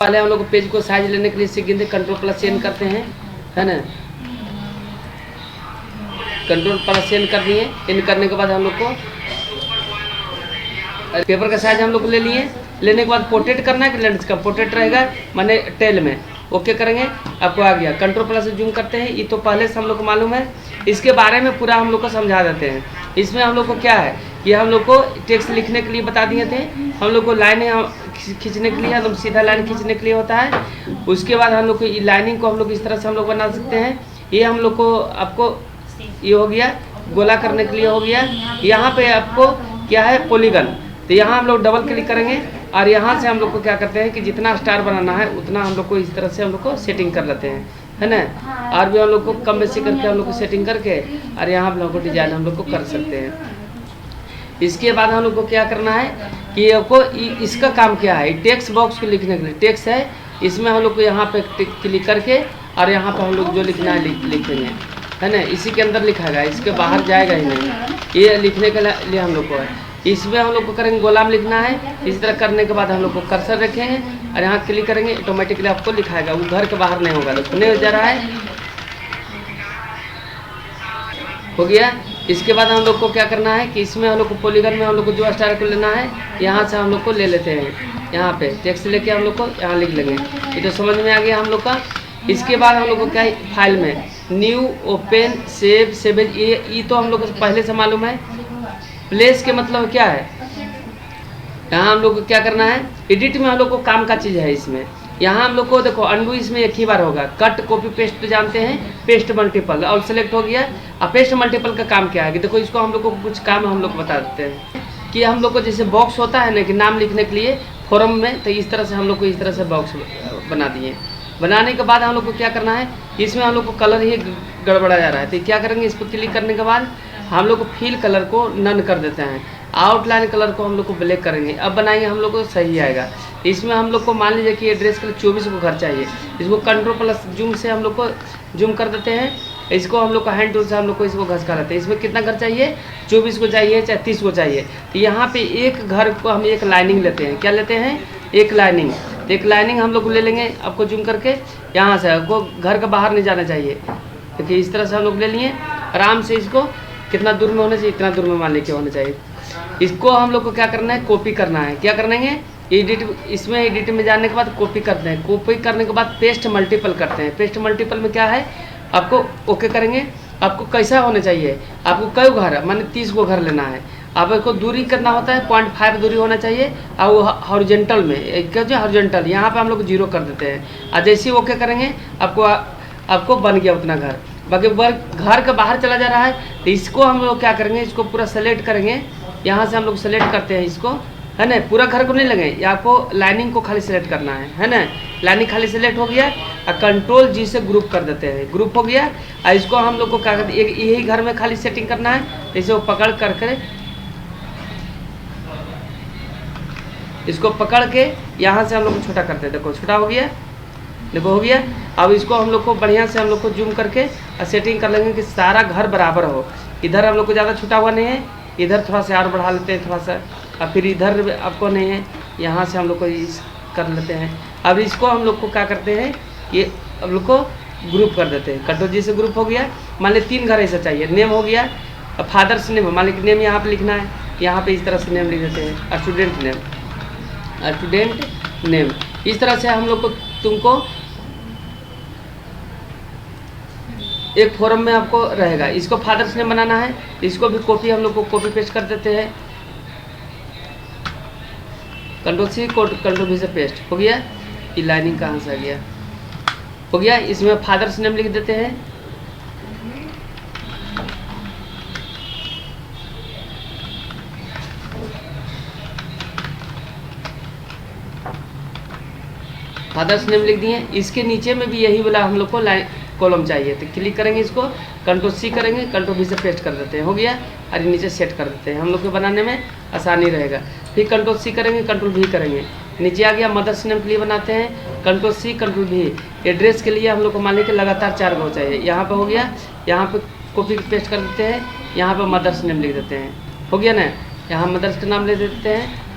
पहले हम लोग पेज को साइज लेने के लिए सीखेंगे, कंट्रोल+N करते हैं, है ना। कंट्रोल+N कर दिए। इन करने के बाद हम लोग को पेपर का साइज हम लोग ले लिए। लेने के बाद पोर्ट्रेट करना है कि लेंस का पोर्ट्रेट रहेगा, माने टेल में ओके करेंगे। आपको आ गया। कंट्रोल+ से जूम करते हैं। ये तो पहले से हम लोग को मालूम है, इसके बारे में पूरा हम लोग को समझा देते हैं। इसमें हम लोग को क्या है, ये हम लोग को टेक्स्ट लिखने के लिए बता दिए थे। हम लोग को लाइनें खींचने के लिए, एकदम सीधा लाइन खींचने के लिए होता है। उसके बाद हम लोग को लाइनिंग को हम लोग इस तरह से हम लोग बना सकते हैं। ये हम लोग को आपको ये हो गया, गोला करने के लिए हो गया। यहाँ पे आपको क्या है, पॉलीगन। तो यहाँ हम लोग डबल क्लिक करेंगे और यहाँ से हम लोग को क्या करते हैं कि जितना स्टार बनाना है उतना हम लोग को इस तरह से हम लोग को सेटिंग कर लेते हैं, है ना। और भी हम लोग को कम बेसी करके हम लोग को सेटिंग करके और यहाँ हम लोग को डिजाइन हम लोग को कर सकते हैं। इसके बाद हम लोग को क्या करना है कि आपको इसका काम क्या है, टेक्स्ट बॉक्स को लिखने के लिए टेक्स्ट है। इसमें हम लोग को यहाँ पे क्लिक करके और यहाँ पर हम लोग जो लिखना है लिखेंगे, है ना। इसी के अंदर लिखाएगा, इसके बाहर जाएगा ही नहीं। ये लिखने के लिए हम लोग को है। इसमें हम लोग को करेंगे गोलाम लिखना है। इस तरह करने के बाद हम लोग को कर्सर रखेंगे और यहाँ क्लिक करेंगे, ऑटोमेटिकली आपको लिखाएगा। वो घर के बाहर नहीं होगा, तो नहीं जा रहा है, हो गया। इसके बाद हम लोग को क्या करना है कि इसमें हम लोग को पॉलीगन में हम लोग को जो स्टार को लेना है, यहाँ से हम लोग को ले लेते हैं। यहाँ पे टेक्स्ट लेके हम लोग को यहाँ लिख लेंगे। ये तो समझ में आ गया हम लोग का। इसके बाद हम लोग को क्या है, फाइल में न्यू, ओपन, सेव, सेवेज, ये तो हम लोग को पहले से मालूम है। प्लेस के मतलब क्या है, यहाँ हम लोग को क्या करना है, एडिट में हम लोग को काम का चीज़ है। इसमें यहाँ हम लोग को देखो अंडू इसमें एक ही बार होगा। कट, कॉपी, पेस्ट तो जानते हैं, पेस्ट मल्टीपल और सेलेक्ट हो गया। अब पेस्ट मल्टीपल का काम क्या है कि देखो, इसको हम लोग को कुछ काम हम लोग बता देते हैं कि हम लोग को जैसे बॉक्स होता है ना कि नाम लिखने के लिए फॉर्म में, तो इस तरह से हम लोग को इस तरह से बॉक्स बना दिए। बनाने के बाद हम लोग को क्या करना है, इसमें हम लोग को कलर ही गड़बड़ा जा रहा है, तो क्या करेंगे, इस पर क्लिक करने के बाद हम लोग को फिल कलर को नन कर देते हैं। आउटलाइन कलर को हम लोग को ब्लैक करेंगे। अब बनाएंगे हम लोग को सही आएगा। इसमें हम लोग को मान लीजिए कि एड्रेस के लिए 24 को घर चाहिए। इसको कंट्रोल+ जूम से हम लोग को जूम कर देते हैं। इसको हम लोग को हैंड टूल से हम लोग को इसको घसका लेते हैं। इसमें कितना घर चाहिए, 24 को चाहिए चाहे 30 को चाहिए। तो यहाँ पे एक घर को हम एक लाइनिंग लेते हैं। क्या लेते हैं, एक लाइनिंग। एक लाइनिंग हम लोग ले लेंगे, आपको जूम करके यहाँ से आपको घर के बाहर नहीं जाना चाहिए। देखिए इस तरह से हम लोग ले लिए आराम से। इसको कितना दूर में होना चाहिए, इतना दूर में मान लेके होना चाहिए। इसको हम लोग को क्या करना है, कॉपी करना है। क्या करना है, एडिट, इसमें एडिट में जाने के बाद कॉपी करते हैं। कॉपी करने के बाद पेस्ट मल्टीपल करते हैं। पेस्ट मल्टीपल में क्या है, आपको ओके करेंगे। आपको कैसा होना चाहिए, आपको कई घर माने 30 को घर लेना है। आपको दूरी करना होता है 0.5 दूरी होना चाहिए। और हॉरिजॉन्टल में क्या जो हॉरिजॉन्टल, यहाँ पे हम लोग 0 कर देते हैं। और जैसे ही ओके करेंगे आपको बन गया उतना घर। बाकी घर के बाहर चला जा रहा है, तो इसको हम लोग क्या करेंगे, इसको पूरा सेलेक्ट करेंगे। यहाँ से हम लोग सेलेक्ट करते हैं इसको, है ना। पूरा घर को नहीं लगे, आपको लाइनिंग को खाली सेलेक्ट करना है ना। लाइनिंग खाली सेलेक्ट हो गया और कंट्रोल+ से ग्रुप कर देते हैं। ग्रुप हो गया और इसको हम लोग को क्या करते हैं, यही घर में खाली सेटिंग करना है। इसे वो पकड़ करके, इसको पकड़ के यहाँ से हम लोग को छोटा करते हैं। देखो छोटा हो गया, देखो हो गया। अब इसको हम लोग को बढ़िया से हम लोग को जूम करके और सेटिंग कर लेंगे कि सारा घर बराबर हो। इधर हम लोग को ज़्यादा छूटा हुआ नहीं है, इधर थोड़ा सा और बढ़ा लेते हैं थोड़ा सा। और फिर इधर आपको नहीं है, यहाँ से हम लोग को इस कर लेते हैं। अब इसको हम लोग को क्या करते हैं, ये हम लोग को ग्रुप कर देते हैं। कंट्रोल+ से ग्रुप हो गया। मान ली 3 घर ऐसा चाहिए। नेम हो गया, अब फादर्स नेम, मान ली नेम यहाँ पे लिखना है। यहाँ पे इस तरह से नेम लिख देते हैं, स्टूडेंट नेम, स्टूडेंट नेम। इस तरह से हम लोग को तुमको एक फॉर्म में आपको रहेगा। इसको फादर्स नेम बनाना है। इसको भी कॉपी हम लोग को कॉपी पेस्ट कर देते हैं। कंट्रोल+C कंट्रोल+V से पेस्ट हो गया। ये लाइनिंग कहाँ से आ गया, हो गया। इसमें फादर्स नेम लिख देते हैं। फादर्स नेम लिख दिए। इसके नीचे में भी यही वाला हम लोग को कॉलम चाहिए, तो क्लिक करेंगे इसको, कंट्रोल+C करेंगे, कंट्रोल+V से पेस्ट कर देते हैं। हो गया और नीचे सेट कर देते हैं। हम लोग को बनाने में आसानी रहेगा। फिर कंट्रोल+C करेंगे, कंट्रोल+V करेंगे। नीचे आ गया। मदर्स नेम के लिए बनाते हैं कंट्रोल+C कंट्रोल+V। एड्रेस के लिए हम लोग को मान लीजिए लगातार 4 गो चाहिए। यहाँ पे हो गया, यहाँ पे कॉपी पेस्ट कर देते हैं। यहाँ पे मदर्स नेम लिख देते हैं। हो गया ना, यहाँ मदर्स का नाम ले देते हैं।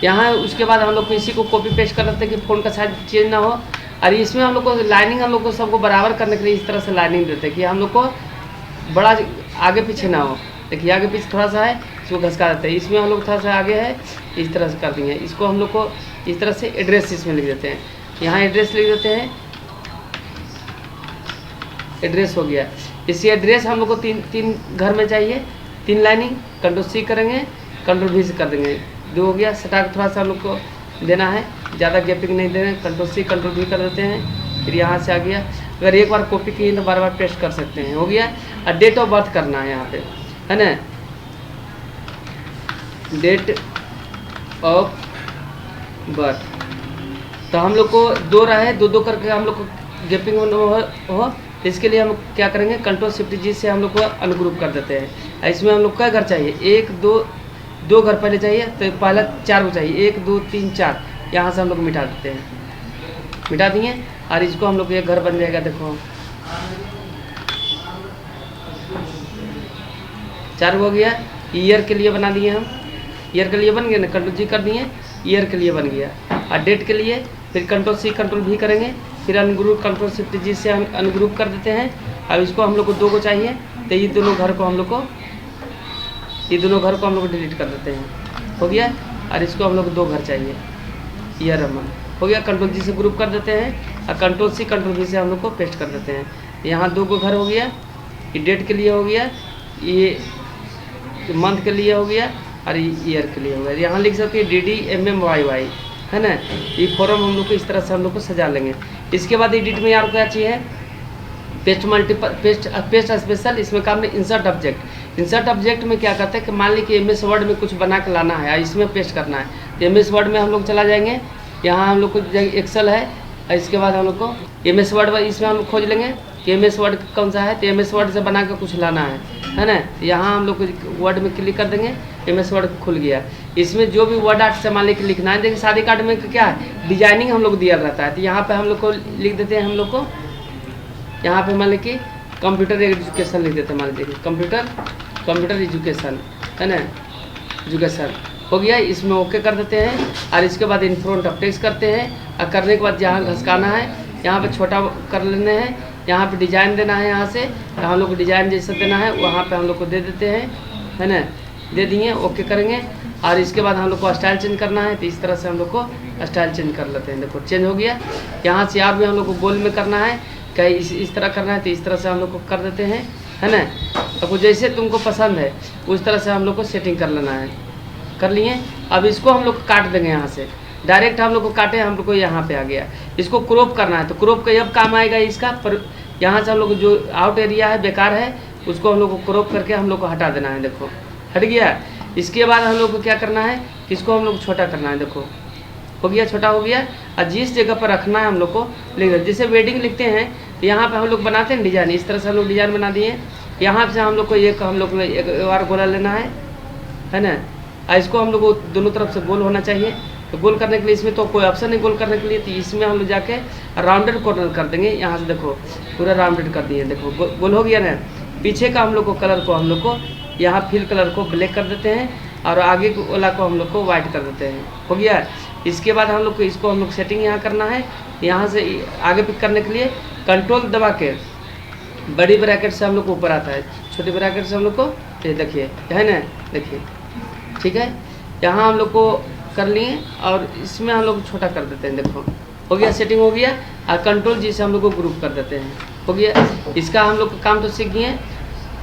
यहाँ उसके बाद हम लोग को इसी को कॉपी पेस्ट कर देते हैं कि फ़ोन का साइज चेंज ना हो। और इसमें हम लोग को लाइनिंग हम लोग को सबको बराबर करने के लिए इस तरह से लाइनिंग देते हैं कि हम लोग को बड़ा आगे पीछे ना हो। देखिए आगे पीछे थोड़ा सा है, इसको घसका देते हैं। इसमें हम लोग थोड़ा सा आगे है, इस तरह से कर देंगे। इसको हम लोग को इस तरह से एड्रेस इसमें लिख देते हैं। यहाँ एड्रेस लिख देते हैं, एड्रेस हो गया। इसी एड्रेस हम लोग को तीन घर में चाहिए, 3 लाइनिंग। कंट्रोल-C करेंगे, कंट्रोल-V से कर देंगे, 2 हो गया। सटा के थोड़ा सा हम लोग को देना है, ज़्यादा गैपिंग नहीं देना है। कंट्रोल-C कंट्रोल-V कर देते हैं। फिर यहाँ से आ गया। अगर एक बार कॉपी किए तो बार बार पेस्ट कर सकते हैं, हो गया। और डेट ऑफ बर्थ करना है यहाँ पे, है ना, डेट ऑफ बर्थ। तो हम लोग को 2 रहे, 2 करके हम लोग को गैपिंग हो। इसके लिए हम क्या करेंगे, कंट्रोल-Shift-G से हम लोग को अनग्रुप कर देते हैं। इसमें हम लोग क्या घर चाहिए, 1 2 घर पहले चाहिए, तो पहला 4 को चाहिए, 1 2 3 4। यहाँ से हम लोग मिटा देते हैं, मिटा दिए। और इसको हम लोग एक घर बन जाएगा। देखो 4 हो गया। ईयर के लिए बना दिए हम, ईयर के लिए बन गया ना, कंट्रोल-G कर दिए, ईयर के लिए बन गया। और डेट के लिए फिर कंट्रोल-C कंट्रोल-V करेंगे, फिर अनग्रुप कंट्रोल-Shift-G से अनग्रुप कर देते हैं। अब इसको हम लोग को 2 को चाहिए, तो ये दोनों घर को हम लोग को डिलीट कर देते हैं, हो गया। और इसको हम लोग को 2 घर चाहिए, ईयर हो गया। कंट्रोल-G से ग्रुप कर देते हैं और कंट्रोल-C कंट्रोल-V से हम लोग को पेस्ट कर देते हैं। यहाँ 2 को घर हो गया, ये डेट के लिए हो गया, ये मंथ के लिए हो गया और ईयर के लिए हो गया। यहाँ लिख सकते हैं DDMMYY, है ना। ये फॉर्म हम लोग को इस तरह से हम लोग को सजा लेंगे। इसके बाद एडिट में यार क्या चाहिए, पेस्ट स्पेशल। इसमें काम नहीं, इंसर्ट ऑब्जेक्ट। इंसर्ट ऑब्जेक्ट में क्या करते हैं कि मान ली कि MS वर्ड में कुछ बना के लाना है, इसमें पेस्ट करना है, तो MS वर्ड में हम लोग चला जाएंगे। यहाँ हम लोग को एक्सेल है, और इसके बाद हम लोग को MS वर्ड इसमें हम लोग खोज लेंगे कि MS वर्ड कौन सा है, तो MS वर्ड से बना के कुछ लाना है ना। यहाँ हम लोग को वर्ड में क्लिक कर देंगे, MS वर्ड खुल गया। इसमें जो भी वर्ड आर्ट से मान ली लिखना है, देखिए शादी कार्ड में क्या है, डिजाइनिंग हम लोग दिया रहता है। तो यहाँ पे हम लोग को लिख देते हैं, हम लोग को यहाँ पे मान ली कि कंप्यूटर एजुकेशन लिख देते हैं, मान लीजिए कंप्यूटर एजुकेशन, है ना, एजुकेशन हो गया। इसमें ओके कर देते हैं। और इसके बाद इन फ्रंट ऑफ टेक्स्ट करते हैं, और करने के बाद जहाँ घसकाना है यहाँ पे छोटा कर लेने हैं, यहाँ पे डिजाइन देना है, यहाँ से हम लोग को डिजाइन जैसा देना है वहाँ पे हम लोग को दे देते हैं, है ना, दे दिए, ओके करेंगे। और इसके बाद हम लोग को स्टाइल चेंज करना है, तो इस तरह से हम लोग को स्टाइल चेंज कर लेते हैं। देखो चेंज हो गया। यहाँ से यार भी हम लोग को गोल में करना है, कहीं इस तरह करना है, तो इस तरह से हम लोग को कर देते हैं, है ना। तो जैसे तुमको पसंद है उस तरह से हम लोग को सेटिंग कर लेना है, कर लिए। अब इसको हम लोग काट देंगे, यहाँ से डायरेक्ट हम लोग को काटे, हम लोग को यहाँ पे आ गया। इसको क्रॉप करना है, तो क्रॉप का अब काम आएगा इसका, पर यहाँ से हम लोग जो आउट एरिया है बेकार है, उसको हम लोग को क्रॉप करके हम लोग को हटा देना है। देखो हट गया। इसके बाद हम लोग को क्या करना है, इसको हम लोग छोटा करना है। देखो हो गया, छोटा हो गया। और जिस जगह पर रखना है हम लोग को लिख दें, जैसे वेडिंग लिखते हैं यहाँ पे हम लोग बनाते हैं डिजाइन, इस तरह से हम लोग डिजाइन बना दिए। यहाँ से हम लोग को एक बार गोला लेना है ना। और इसको हम लोग को दोनों तरफ से गोल होना चाहिए। तो गोल करने के लिए इसमें तो कोई ऑप्शन नहीं गोल करने के लिए, तो इसमें हम लोग जाके राउंडेड कॉर्नर कर देंगे। यहाँ से देखो पूरा राउंडेड कर दिए, देखो गोल हो गया ना। पीछे का हम लोग को कलर को हम लोग को यहाँ फिल कलर को ब्लैक कर देते हैं, और आगे वाला को हम लोग को वाइट कर देते हैं, हो गया। इसके बाद हम लोग को इसको हम लोग सेटिंग यहाँ करना है। यहाँ से आगे पिक करने के लिए कंट्रोल दबा के बड़ी ब्रैकेट से हम लोग को ऊपर आता है, छोटी ब्रैकेट से हम लोग को ये देखिए, है ना, देखिए ठीक है। यहाँ हम लोग को कर लिए, और इसमें हम लोग छोटा कर देते हैं। देखो हो गया, सेटिंग हो गया। और कंट्रोल-G से हम लोग को ग्रुप कर देते हैं, हो गया। इसका हम लोग काम तो सीख गए।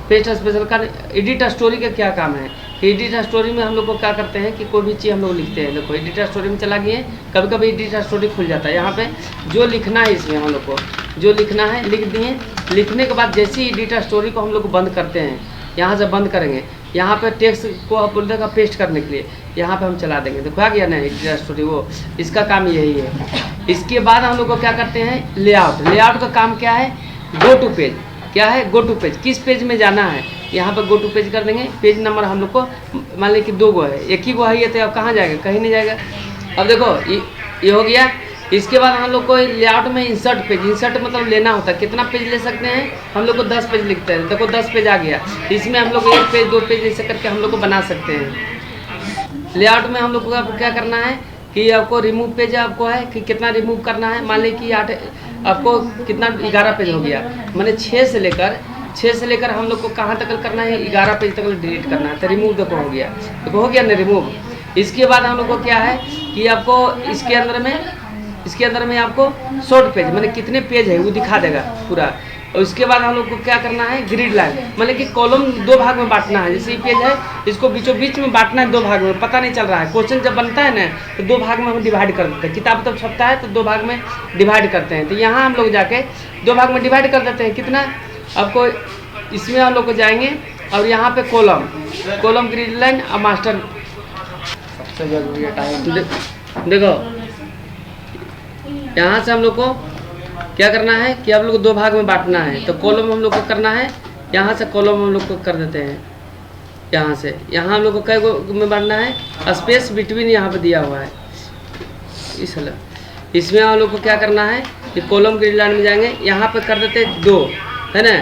पेस्ट स्पेशल का एडिट स्टोरी का क्या काम है, एडिट स्टोरी में हम लोग को क्या करते हैं कि कोई भी चीज़ हम लोग लिखते हैं। देखो एडिट स्टोरी में चला गए, कभी कभी एडिट स्टोरी खुल जाता है। यहाँ पे जो लिखना है, इसमें हम लोग को जो लिखना है लिख दिए। लिखने के बाद जैसे ही एडिट स्टोरी को हम लोग बंद करते हैं, यहाँ से बंद करेंगे, यहाँ पे टेक्स्ट को बोल देगा पेस्ट करने के लिए, यहाँ पे हम चला देंगे। देखो आ गया ना एडिट स्टोरी, वो इसका काम यही है। इसके बाद हम लोग को क्या करते हैं, लेआउट। लेआउट का काम क्या है, गो टू पेज। क्या है, गो टू पेज, किस पेज में जाना है, यहाँ पर गो टू पेज कर देंगे। पेज नंबर हम लोग को मान लीजिए कि 2 गो है, एक ही गो है ये, तो अब कहाँ जाएगा, कहीं नहीं जाएगा। अब देखो ये हो गया। इसके बाद हम लोग को लेआउट में इंसर्ट पेज, इंसर्ट मतलब लेना होता है। कितना पेज ले सकते हैं, हम लोग को 10 पेज लिखते हैं। देखो 10 पेज आ गया। इसमें हम लोग 1 पेज 2 पेज ऐसे करके हम लोग को बना सकते हैं। लेआउट में हम लोग को आपको क्या करना है कि आपको रिमूव पेज आपको है कि कितना रिमूव करना है। मान लीजिए कि 8 आपको कितना 11 पेज हो गया, मैंने 6 से लेकर हम लोग को कहाँ तक करना है, 11 पेज तक डिलीट करना है। तो रिमूव देखो हो गया, देखो हो गया ना रिमूव। इसके बाद हम लोग को क्या है कि आपको इसके अंदर में आपको शॉर्ट पेज मैंने कितने पेज है वो दिखा देगा पूरा। और उसके बाद हम लोग को क्या करना है, ग्रिड लाइन मतलब कि कॉलम 2 भाग में बांटना है। जैसे ये पेज है इसको बीचों बीच में बांटना है 2 भाग में, पता नहीं चल रहा है। क्वेश्चन जब बनता है ना तो 2 भाग में हम डिवाइड कर देते हैं। किताब तब छपता है तो 2 भाग में डिवाइड करते हैं। तो यहाँ हम लोग जाके 2 भाग में डिवाइड कर देते हैं। कितना आपको इसमें हम लोग को जाएंगे और यहाँ पे कॉलम ग्रिड लाइन और मास्टर सबसे जरूरी है। देखो यहाँ से हम लोग को क्या करना है कि आप लोग को 2 भाग में बांटना है। तो कॉलम हम लोग को करना है, यहाँ से कॉलम हम लोग को कर देते हैं। यहाँ से यहाँ हम लोग को कई में बांटना है, स्पेस बिटवीन यहाँ पे दिया हुआ है। इसमें हम लोग को क्या करना है कि कॉलम ग्रिड लाइन में जाएंगे, यहाँ पे कर देते हैं 2, है ना,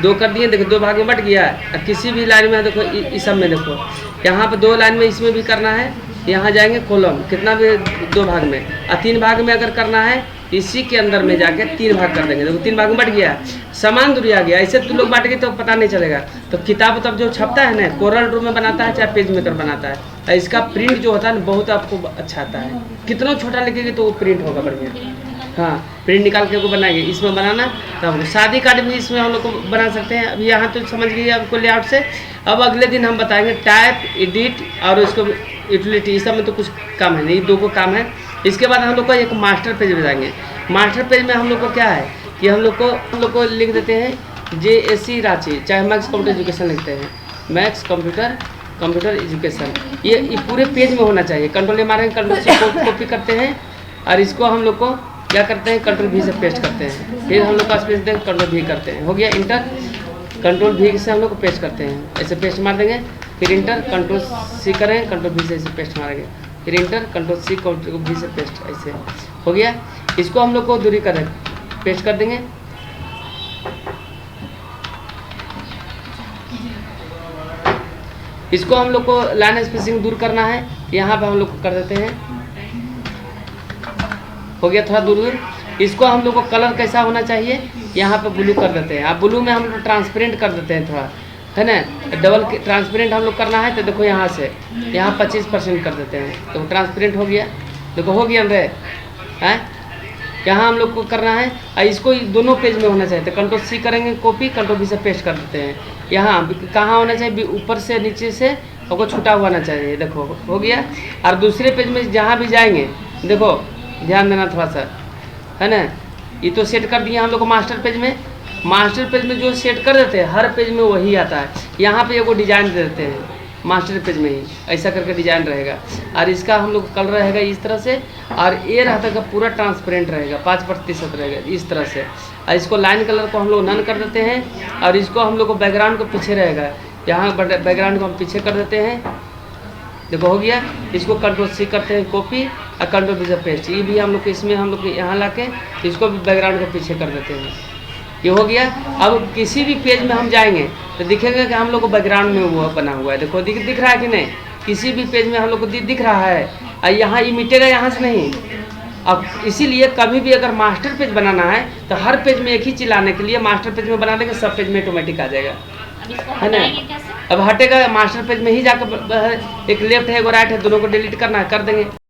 2 कर दिए। देखो 2 भाग में बट गया है। किसी भी लाइन में देखो इस सब में देखो यहाँ पे 2 लाइन में इसमें भी करना है। यहाँ जाएंगे कॉलम कितना भी 2 भाग में, और 3 भाग में अगर करना है इसी के अंदर में जाके 3 भाग कर देंगे। देखो 3 भाग में बट गया, समान दूरी आ गया। ऐसे तुम लोग बांटेंगे तो पता नहीं चलेगा। तो किताब तब जो छपता है ना कोरल ड्रॉ में बनाता है चाहे पेज मेकर बनाता है, इसका प्रिंट जो होता है ना बहुत आपको अच्छा आता है। कितना छोटा लिखेंगे तो वो प्रिंट होगा बढ़िया। हाँ, प्रिंट निकाल के को बनाएंगे। इसमें बनाना तब शादी कार्ड भी इसमें हम लोग को बना सकते हैं। अभी यहाँ तो समझ गए आपको लेआउट से। अब अगले दिन हम बताएंगे टाइप, एडिट और उसको यूटिलिटी। इस सब में तो कुछ काम है नहीं, 2 को काम है। इसके बाद हम लोग को एक मास्टर पेज बताएंगे। मास्टर पेज में हम लोग को क्या है कि हम लोग को लिख देते हैं JSC रांची, चाहे मैक्स कंप्यूटर एजुकेशन लिखते हैं, मैक्स कंप्यूटर एजुकेशन। ये पूरे पेज में होना चाहिए। कंट्रोल मारेंगे, कंट्रोल से कॉपी करते हैं और इसको हम लोग को क्या करते हैं कंट्रोल V से पेस्ट करते हैं। फिर हम लोग का स्पेस देंगे कंट्रोल V करते हैं, हो गया इंटर। कंट्रोल V से हम लोग को पेस्ट करते हैं, ऐसे पेस्ट मार देंगे। फिर इंटर कंट्रोल C करें, कंट्रोल V से ऐसे पेस्ट मारेंगे। फिर inter control C control V से पेस्ट, ऐसे हो गया। इसको हम लोग को दूरी करें पेस्ट कर देंगे। इसको हम लोग को लाइन स्पेसिंग दूर करना है, यहाँ पे हम लोग को कर देते हैं, हो गया थोड़ा दूर। इसको हम लोग को कलर कैसा होना चाहिए, यहाँ पे ब्लू कर देते हैं। अब ब्लू में हम लोग ट्रांसपेरेंट कर देते हैं थोड़ा, है ना। डबल ट्रांसपेरेंट हम लोग करना है तो देखो यहाँ से यहाँ 25% कर देते हैं तो ट्रांसपेरेंट हो गया। देखो हो गया रे हैं। यहाँ हम लोग को करना है और इसको दोनों पेज में होना चाहिए। तो कंट्रोल C करेंगे कॉपी, कंट्रोल V से पेस्ट कर देते हैं। यहाँ कहाँ होना चाहिए, ऊपर से नीचे से आपको छूटा हुआ होना चाहिए। देखो हो गया। और दूसरे पेज में जहाँ भी जाएंगे देखो ध्यान देना थोड़ा सा, है ना। ये तो सेट कर दिया हम लोग को मास्टर पेज में। मास्टर पेज में जो सेट कर देते हैं हर पेज में वही आता है। यहाँ पे एगो डिजाइन दे देते हैं मास्टर पेज में ही, ऐसा करके डिजाइन रहेगा। और इसका हम लोग कलर रहेगा इस तरह से, और ये रहता है पूरा ट्रांसपेरेंट रहेगा, 5% रहेगा इस तरह से। और इसको लाइन कलर को हम लोग नन कर देते हैं और इसको हम लोग को बैकग्राउंड को पीछे रहेगा, यहाँ बैकग्राउंड को हम पीछे कर देते हैं। देखो हो गया। इसको कंट्रोल C करते हैं कॉपी और कंट्रोल V से पेस्ट। ये भी हम लोग इसमें हम लोग यहाँ ला के इसको भी बैकग्राउंड को पीछे कर देते हैं। ये हो गया। अब किसी भी पेज में हम जाएंगे तो दिखेगा कि हम लोग को बैकग्राउंड में वो बना हुआ है। देखो दिख रहा है कि नहीं, किसी भी पेज में हम लोग को दिख रहा है। और यहाँ ये मिटेगा यहाँ से नहीं। अब इसीलिए कभी भी अगर मास्टर पेज बनाना है तो हर पेज में एक ही चीज लाने के लिए मास्टर पेज में बना देंगे, सब पेज में ऑटोमेटिक आ जाएगा, है ना। अब हटेगा मास्टर पेज में ही जाकर एक लेफ्ट है एक राइट है, दोनों को डिलीट करना है कर देंगे।